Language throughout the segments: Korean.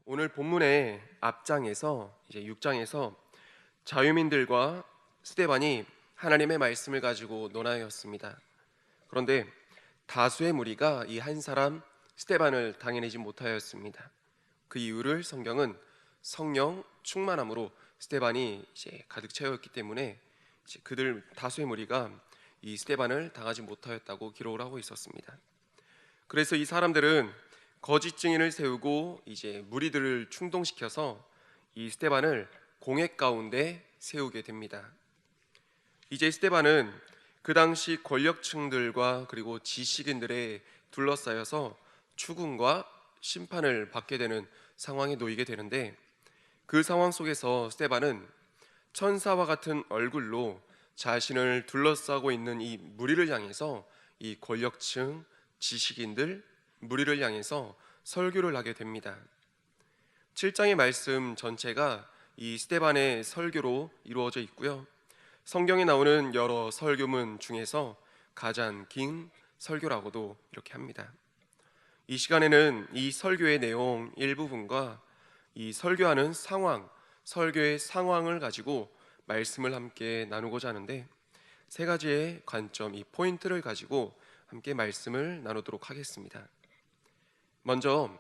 오늘 본문의 앞장에서 이제 6장에서 자유민들과 스데반이 하나님의 말씀을 가지고 논하였습니다. 그런데 다수의 무리가 이 한 사람 스데반을 당해내지 못하였습니다. 그 이유를 성경은 성령 충만함으로 스데반이 이제 가득 채웠기 때문에 이제 그들 다수의 무리가 이 스데반을 당하지 못하였다고 기록을 하고 있었습니다. 그래서 이 사람들은 거짓 증인을 세우고 이제 무리들을 충동시켜서 이 스데반을 공회 가운데 세우게 됩니다. 이제 스데반은 그 당시 권력층들과 그리고 지식인들에 둘러싸여서 추궁과 심판을 받게 되는 상황에 놓이게 되는데, 그 상황 속에서 스데반은 천사와 같은 얼굴로 자신을 둘러싸고 있는 이 무리를 향해서, 이 권력층 지식인들 무리를 향해서 설교를 하게 됩니다. 7장의 말씀 전체가 이 스데반의 설교로 이루어져 있고요. 성경에 나오는 여러 설교문 중에서 가장 긴 설교라고도 이렇게 합니다. 이 시간에는 이 설교의 내용 일부분과 이 설교하는 상황, 설교의 상황을 가지고 말씀을 함께 나누고자 하는데, 세 가지의 관점, 이 포인트를 가지고 함께 말씀을 나누도록 하겠습니다. 먼저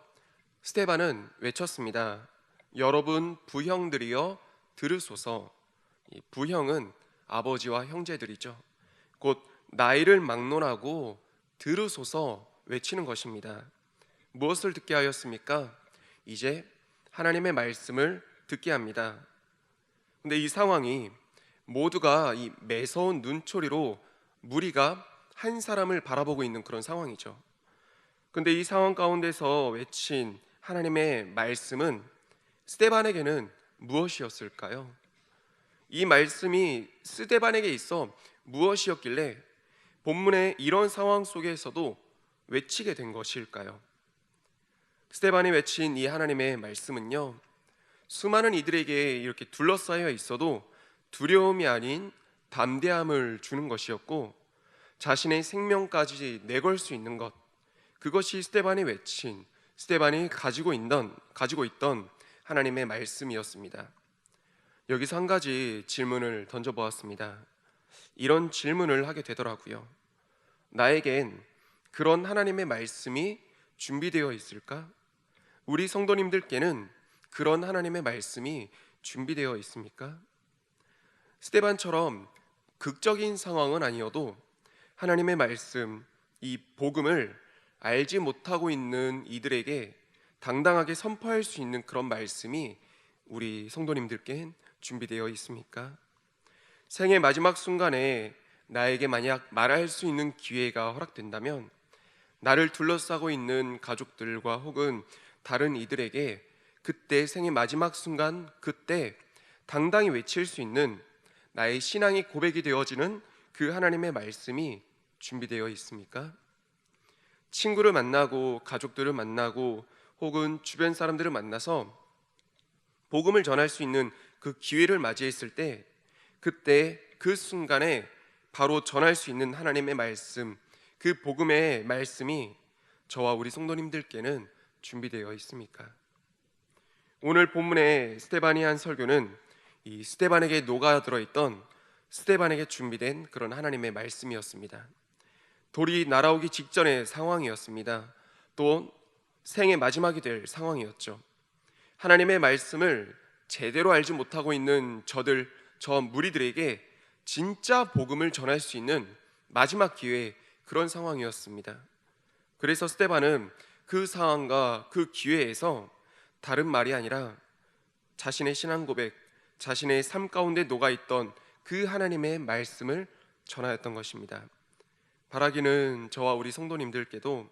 스데반은 외쳤습니다. 여러분 부형들이여 들으소서. 이 부형은 아버지와 형제들이죠. 곧 나이를 막론하고 들으소서 외치는 것입니다. 무엇을 듣게 하였습니까? 이제 하나님의 말씀을 듣게 합니다. 근데 이 상황이 모두가 이 매서운 눈초리로 무리가 한 사람을 바라보고 있는 그런 상황이죠. 근데 이 상황 가운데서 외친 하나님의 말씀은 스데반에게는 무엇이었을까요? 이 말씀이 스데반에게 있어 무엇이었길래 본문의 이런 상황 속에서도 외치게 된 것일까요? 스데반이 외친 이 하나님의 말씀은요, 수많은 이들에게 이렇게 둘러싸여 있어도 두려움이 아닌 담대함을 주는 것이었고, 자신의 생명까지 내걸 수 있는 것, 그것이 스데반이 외친, 스데반이 가지고 있던 하나님의 말씀이었습니다. 여기서 한 가지 질문을 던져보았습니다. 이런 질문을 하게 되더라고요. 나에겐 그런 하나님의 말씀이 준비되어 있을까? 우리 성도님들께는 그런 하나님의 말씀이 준비되어 있습니까? 스데반처럼 극적인 상황은 아니어도 하나님의 말씀, 이 복음을 알지 못하고 있는 이들에게 당당하게 선포할 수 있는 그런 말씀이 우리 성도님들께 준비되어 있습니까? 생의 마지막 순간에 나에게 만약 말할 수 있는 기회가 허락된다면, 나를 둘러싸고 있는 가족들과 혹은 다른 이들에게 그때 생의 마지막 순간, 그때 당당히 외칠 수 있는 나의 신앙이 고백이 되어지는 그 하나님의 말씀이 준비되어 있습니까? 친구를 만나고 가족들을 만나고 혹은 주변 사람들을 만나서 복음을 전할 수 있는 그 기회를 맞이했을 때, 그때 그 순간에 바로 전할 수 있는 하나님의 말씀, 그 복음의 말씀이 저와 우리 성도님들께는 준비되어 있습니까? 오늘 본문의 스데반이 한 설교는 이 스데반에게 녹아들어 있던, 스데반에게 준비된 그런 하나님의 말씀이었습니다. 돌이 날아오기 직전의 상황이었습니다. 또 생의 마지막이 될 상황이었죠. 하나님의 말씀을 제대로 알지 못하고 있는 저 무리들에게 진짜 복음을 전할 수 있는 마지막 기회, 그런 상황이었습니다. 그래서 스데반은 그 상황과 그 기회에서 다른 말이 아니라 자신의 신앙 고백, 자신의 삶 가운데 녹아있던 그 하나님의 말씀을 전하였던 것입니다. 바라기는 저와 우리 성도님들께도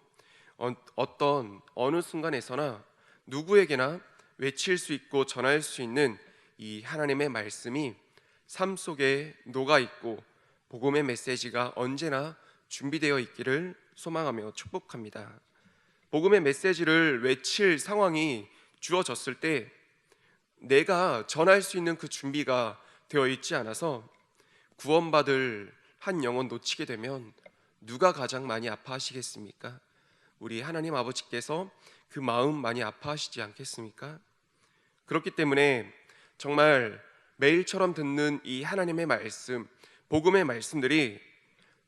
어느 순간에서나 누구에게나 외칠 수 있고 전할 수 있는 이 하나님의 말씀이 삶 속에 녹아있고 복음의 메시지가 언제나 준비되어 있기를 소망하며 축복합니다. 복음의 메시지를 외칠 상황이 주어졌을 때 내가 전할 수 있는 그 준비가 되어 있지 않아서 구원받을 한 영혼 놓치게 되면 누가 가장 많이 아파하시겠습니까? 우리 하나님 아버지께서 그 마음 많이 아파하시지 않겠습니까? 그렇기 때문에 정말 매일처럼 듣는 이 하나님의 말씀, 복음의 말씀들이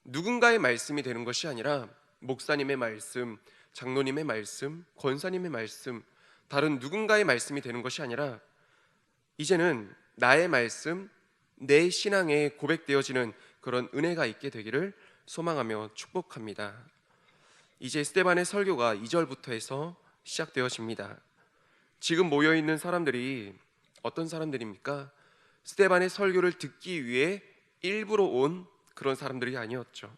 누군가의 말씀이 되는 것이 아니라 목사님의 말씀, 장로님의 말씀, 권사님의 말씀, 다른 누군가의 말씀이 되는 것이 아니라 이제는 나의 말씀, 내 신앙에 고백되어지는 그런 은혜가 있게 되기를 소망하며 축복합니다. 이제 스데반의 설교가 2절부터 해서 시작되어집니다. 지금 모여있는 사람들이 어떤 사람들입니까? 스데반의 설교를 듣기 위해 일부러 온 그런 사람들이 아니었죠.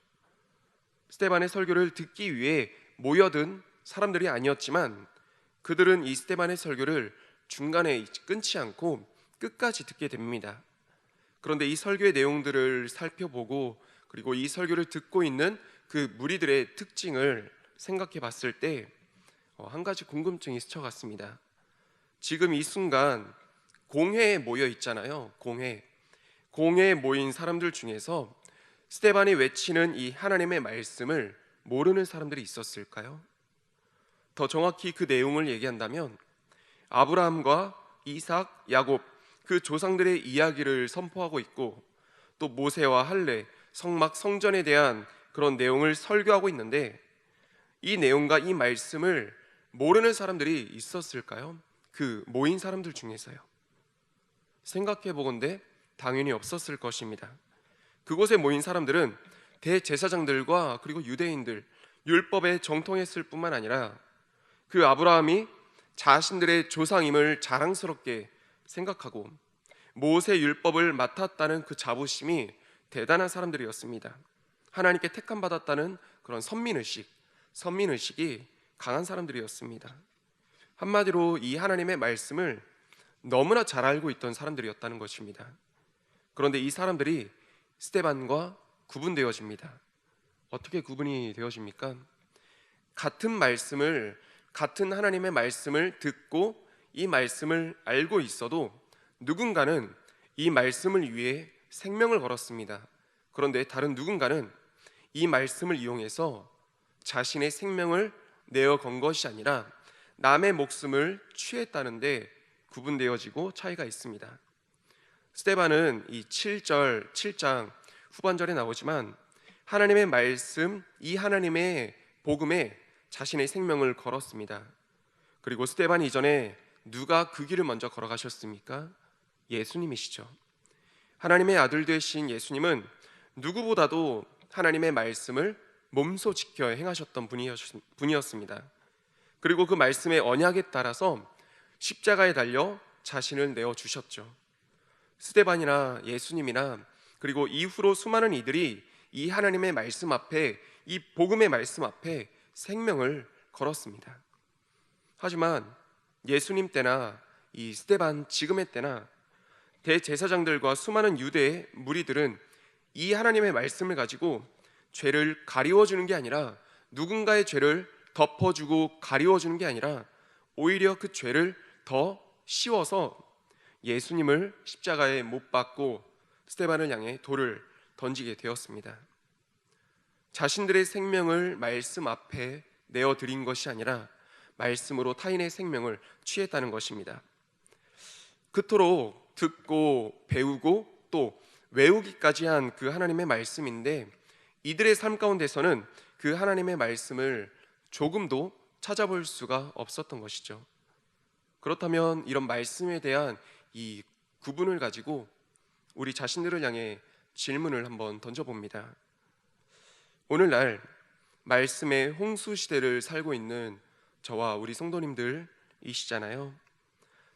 스데반의 설교를 듣기 위해 모여든 사람들이 아니었지만 그들은 이 스데반의 설교를 중간에 끊지 않고 끝까지 듣게 됩니다. 그런데 이 설교의 내용들을 살펴보고 그리고 이 설교를 듣고 있는 그 무리들의 특징을 생각해 봤을 때 한 가지 궁금증이 스쳐갔습니다. 지금 이 순간 공회에 모여 있잖아요. 공회에 모인 사람들 중에서 스데반이 외치는 이 하나님의 말씀을 모르는 사람들이 있었을까요? 더 정확히 그 내용을 얘기한다면 아브라함과 이삭, 야곱 그 조상들의 이야기를 선포하고 있고 또 모세와 할례, 성막, 성전에 대한 그런 내용을 설교하고 있는데 이 내용과 이 말씀을 모르는 사람들이 있었을까요? 그 모인 사람들 중에서요. 생각해 보건대 당연히 없었을 것입니다. 그곳에 모인 사람들은 대제사장들과 그리고 유대인들, 율법에 정통했을 뿐만 아니라 그 아브라함이 자신들의 조상임을 자랑스럽게 생각하고 모세 율법을 맡았다는 그 자부심이 대단한 사람들이었습니다. 하나님께 택함 받았다는 그런 선민의식이 강한 사람들이었습니다. 한마디로 이 하나님의 말씀을 너무나 잘 알고 있던 사람들이었다는 것입니다. 그런데 이 사람들이 스데반과 구분되어집니다. 어떻게 구분이 되어집니까? 같은 하나님의 말씀을 듣고 이 말씀을 알고 있어도 누군가는 이 말씀을 위해 생명을 걸었습니다. 그런데 다른 누군가는 이 말씀을 이용해서 자신의 생명을 내어 건 것이 아니라 남의 목숨을 취했다는데 구분되어지고 차이가 있습니다. 스데반은 이 7장 후반절에 나오지만 하나님의 말씀, 이 하나님의 복음에 자신의 생명을 걸었습니다. 그리고 스데반 이전에 누가 그 길을 먼저 걸어가셨습니까? 예수님이시죠. 하나님의 아들 되신 예수님은 누구보다도 하나님의 말씀을 몸소 지켜 행하셨던 분이었습니다. 그리고 그 말씀의 언약에 따라서 십자가에 달려 자신을 내어주셨죠. 스데반이나 예수님이나 그리고 이후로 수많은 이들이 이 하나님의 말씀 앞에, 이 복음의 말씀 앞에 생명을 걸었습니다. 하지만 예수님 때나 이 스데반 지금의 때나 대제사장들과 수많은 유대의 무리들은 이 하나님의 말씀을 가지고 죄를 가리워주는 게 아니라 누군가의 죄를 덮어주고 가리워주는 게 아니라 오히려 그 죄를 더 씌워서 예수님을 십자가에 못 박고 스데반을 향해 돌을 던지게 되었습니다. 자신들의 생명을 말씀 앞에 내어드린 것이 아니라 말씀으로 타인의 생명을 취했다는 것입니다. 그토록 듣고 배우고 또 외우기까지 한 그 하나님의 말씀인데 이들의 삶 가운데서는 그 하나님의 말씀을 조금도 찾아볼 수가 없었던 것이죠. 그렇다면 이런 말씀에 대한 이 구분을 가지고 우리 자신들을 향해 질문을 한번 던져봅니다. 오늘날 말씀의 홍수 시대를 살고 있는 저와 우리 성도님들이시잖아요.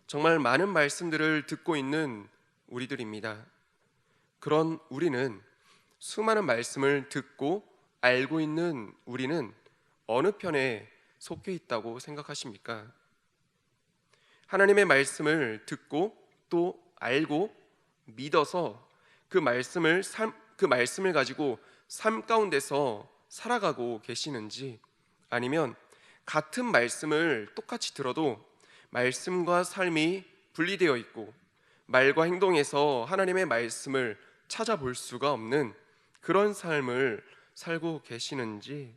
정말 많은 말씀들을 듣고 있는 우리들입니다. 그런 우리는 수많은 말씀을 듣고 알고 있는 우리는 어느 편에 속해 있다고 생각하십니까? 하나님의 말씀을 듣고 또 알고 믿어서 그 말씀을 가지고 삶 가운데서 살아가고 계시는지, 아니면 같은 말씀을 똑같이 들어도 말씀과 삶이 분리되어 있고 말과 행동에서 하나님의 말씀을 찾아볼 수가 없는 그런 삶을 살고 계시는지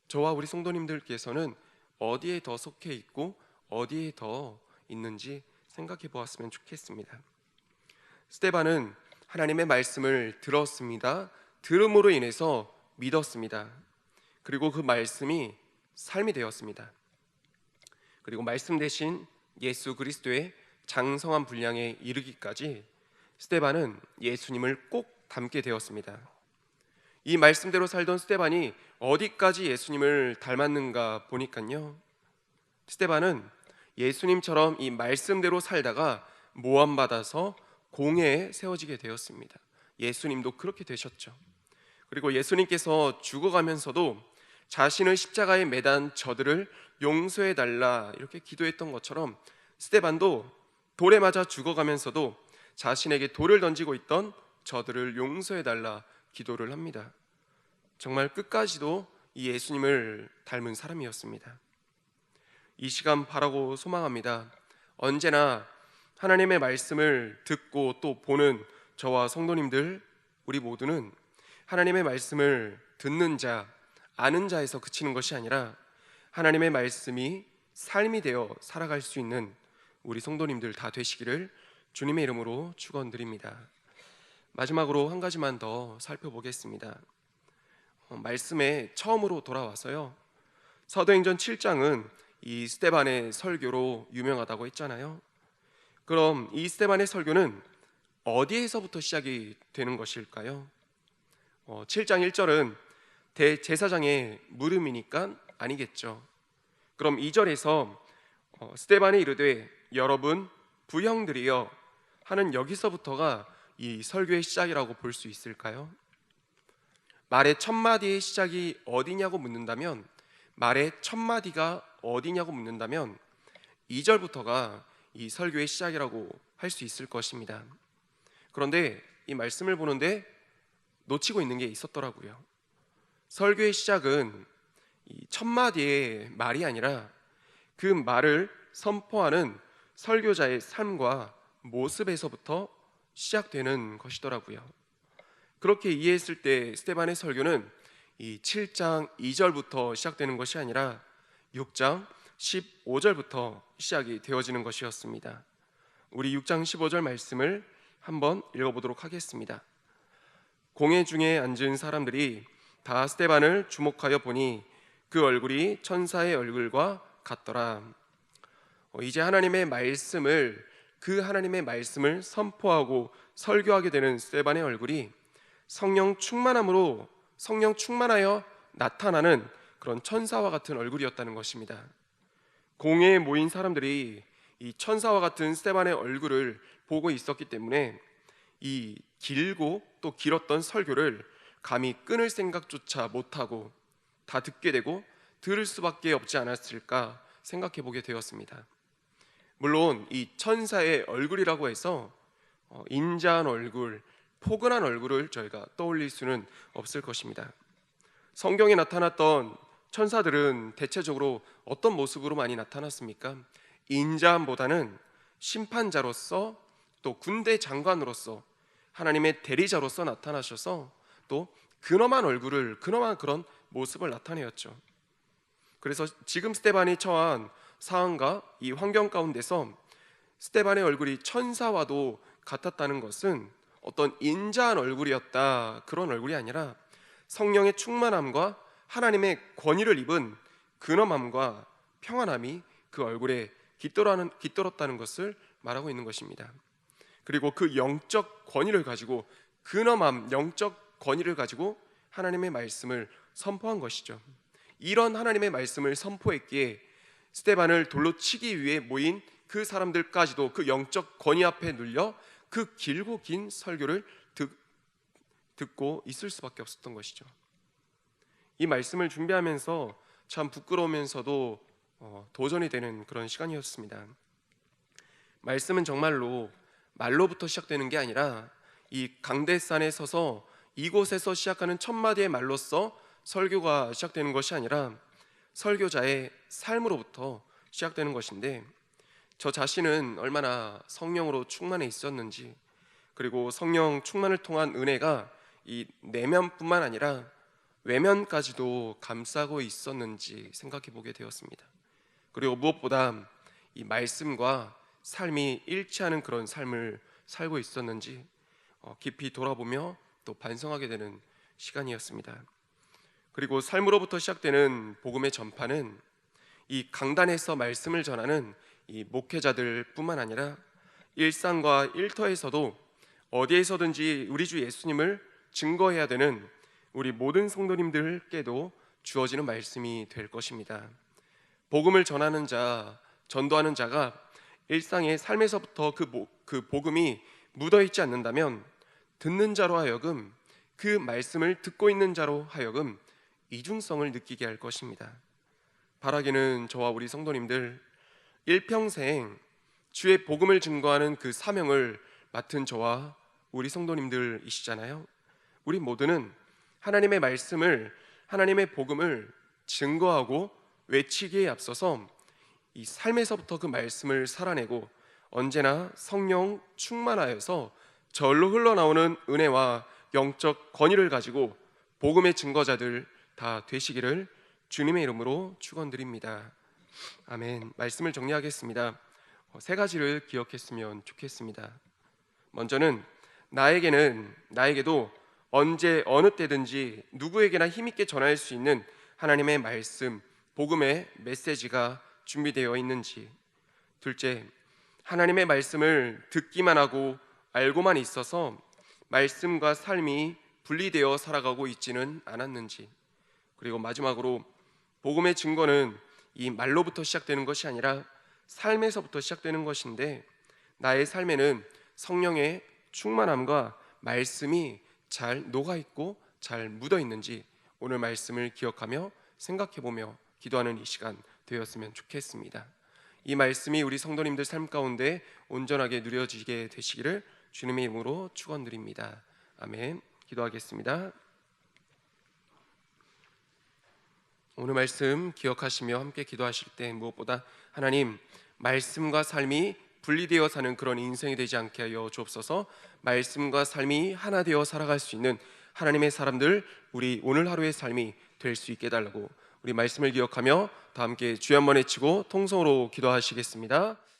저와 우리 성도님들께서는 어디에 더 속해 있고 어디에 더 있는지 생각해 보았으면 좋겠습니다. 스데반은 하나님의 말씀을 들었습니다. 들음으로 인해서 믿었습니다. 그리고 그 말씀이 삶이 되었습니다. 그리고 말씀 대신 예수 그리스도의 장성한 분량에 이르기까지 스데반은 예수님을 꼭 닮게 되었습니다. 이 말씀대로 살던 스데반이 어디까지 예수님을 닮았는가 보니까요, 스데반은 예수님처럼 이 말씀대로 살다가 모함받아서 공회에 세워지게 되었습니다. 예수님도 그렇게 되셨죠. 그리고 예수님께서 죽어가면서도 자신을 십자가에 매단 저들을 용서해 달라 이렇게 기도했던 것처럼 스데반도 돌에 맞아 죽어가면서도 자신에게 돌을 던지고 있던 저들을 용서해 달라 기도를 합니다. 정말 끝까지도 이 예수님을 닮은 사람이었습니다. 이 시간 바라고 소망합니다. 언제나 하나님의 말씀을 듣고 또 보는 저와 성도님들, 우리 모두는 하나님의 말씀을 듣는 자, 아는 자에서 그치는 것이 아니라 하나님의 말씀이 삶이 되어 살아갈 수 있는 우리 성도님들 다 되시기를 주님의 이름으로 축원드립니다. 마지막으로 한 가지만 더 살펴보겠습니다. 말씀에 처음으로 돌아와서요, 사도행전 7장은 이 스데반의 설교로 유명하다고 했잖아요. 그럼 이 스데반의 설교는 어디에서부터 시작이 되는 것일까요? 7장 1절은 대제사장의 물음이니까 아니겠죠. 그럼 2절에서 스데반이 이르되 여러분 부형들이여 하는 여기서부터가 이 설교의 시작이라고 볼 수 있을까요? 말의 첫 마디의 시작이 어디냐고 묻는다면, 말의 첫 마디가 어디냐고 묻는다면 2절부터가 이 설교의 시작이라고 할 수 있을 것입니다. 그런데 이 말씀을 보는데 놓치고 있는 게 있었더라고요. 설교의 시작은 이 첫 마디의 말이 아니라 그 말을 선포하는 설교자의 삶과 모습에서부터 시작되는 것이더라고요. 그렇게 이해했을 때 스데반의 설교는 이 7장 2절부터 시작되는 것이 아니라 6장 15절부터 시작이 되어지는 것이었습니다. 우리 6장 15절 말씀을 한번 읽어보도록 하겠습니다. 공회 중에 앉은 사람들이 다 스데반을 주목하여 보니 그 얼굴이 천사의 얼굴과 같더라. 이제 하나님의 말씀을, 그 하나님의 말씀을 선포하고 설교하게 되는 스데반의 얼굴이 성령 충만하여 나타나는 그런 천사와 같은 얼굴이었다는 것입니다. 공회에 모인 사람들이 이 천사와 같은 스데반의 얼굴을 보고 있었기 때문에 이 길고 또 길었던 설교를 감히 끊을 생각조차 못하고 다 듣게 되고 들을 수밖에 없지 않았을까 생각해 보게 되었습니다. 물론 이 천사의 얼굴이라고 해서 인자한 얼굴, 포근한 얼굴을 저희가 떠올릴 수는 없을 것입니다. 성경에 나타났던 천사들은 대체적으로 어떤 모습으로 많이 나타났습니까? 인자함보다는 심판자로서, 또 군대 장관으로서, 하나님의 대리자로서 나타나셔서 또 근엄한 얼굴을, 근엄한 그런 모습을 나타내었죠. 그래서 지금 스데반이 처한 상황과 이 환경 가운데서 스데반의 얼굴이 천사와도 같았다는 것은 어떤 인자한 얼굴이었다, 그런 얼굴이 아니라 성령의 충만함과 하나님의 권위를 입은 근엄함과 평안함이 그 얼굴에 깃들었다는 것을 말하고 있는 것입니다. 그리고 그 영적 권위를 가지고, 근엄함, 영적 권위를 가지고 하나님의 말씀을 선포한 것이죠. 이런 하나님의 말씀을 선포했기에 스데반을 돌로 치기 위해 모인 그 사람들까지도 그 영적 권위 앞에 눌려 그 길고 긴 설교를 듣고 있을 수밖에 없었던 것이죠. 이 말씀을 준비하면서 참 부끄러우면서도 도전이 되는 그런 시간이었습니다. 말씀은 정말로 말로부터 시작되는 게 아니라 이 강대산에 서서 이곳에서 시작하는 첫 마디의 말로써 설교가 시작되는 것이 아니라 설교자의 삶으로부터 시작되는 것인데, 저 자신은 얼마나 성령으로 충만해 있었는지, 그리고 성령 충만을 통한 은혜가 이 내면뿐만 아니라 외면까지도 감싸고 있었는지 생각해 보게 되었습니다. 그리고 무엇보다 이 말씀과 삶이 일치하는 그런 삶을 살고 있었는지 깊이 돌아보며 또 반성하게 되는 시간이었습니다. 그리고 삶으로부터 시작되는 복음의 전파는 이 강단에서 말씀을 전하는 이 목회자들뿐만 아니라 일상과 일터에서도 어디에서든지 우리 주 예수님을 증거해야 되는 우리 모든 성도님들께도 주어지는 말씀이 될 것입니다. 복음을 전하는 자, 전도하는 자가 일상의 삶에서부터 그 복음이 묻어있지 않는다면 듣는 자로 하여금, 그 말씀을 듣고 있는 자로 하여금 이중성을 느끼게 할 것입니다. 바라기는 저와 우리 성도님들 일평생 주의 복음을 증거하는 그 사명을 맡은 저와 우리 성도님들이시잖아요. 우리 모두는 하나님의 말씀을, 하나님의 복음을 증거하고 외치기에 앞서서 이 삶에서부터 그 말씀을 살아내고 언제나 성령 충만하여서 절로 흘러나오는 은혜와 영적 권위를 가지고 복음의 증거자들 다 되시기를 주님의 이름으로 축원드립니다. 아멘. 말씀을 정리하겠습니다. 세 가지를 기억했으면 좋겠습니다. 먼저는 나에게도 언제 어느 때든지 누구에게나 힘있게 전할 수 있는 하나님의 말씀, 복음의 메시지가 준비되어 있는지. 둘째, 하나님의 말씀을 듣기만 하고 알고만 있어서 말씀과 삶이 분리되어 살아가고 있지는 않았는지. 그리고 마지막으로 복음의 증거는 이 말로부터 시작되는 것이 아니라 삶에서부터 시작되는 것인데 나의 삶에는 성령의 충만함과 말씀이 잘 녹아있고 잘 묻어있는지 오늘 말씀을 기억하며 생각해보며 기도하는 이 시간 되었으면 좋겠습니다. 이 말씀이 우리 성도님들 삶 가운데 온전하게 누려지게 되시기를 주님의 이름으로 축원드립니다. 아멘. 기도하겠습니다. 오늘 말씀 기억하시며 함께 기도하실 때 무엇보다 하나님, 말씀과 삶이 분리되어 사는 그런 인생이 되지 않게 하여 주옵소서. 말씀과 삶이 하나 되어 살아갈 수 있는 하나님의 사람들, 우리 오늘 하루의 삶이 될 수 있게 해달라고 우리 말씀을 기억하며 다 함께 주여 한번 외치고 통성으로 기도하시겠습니다.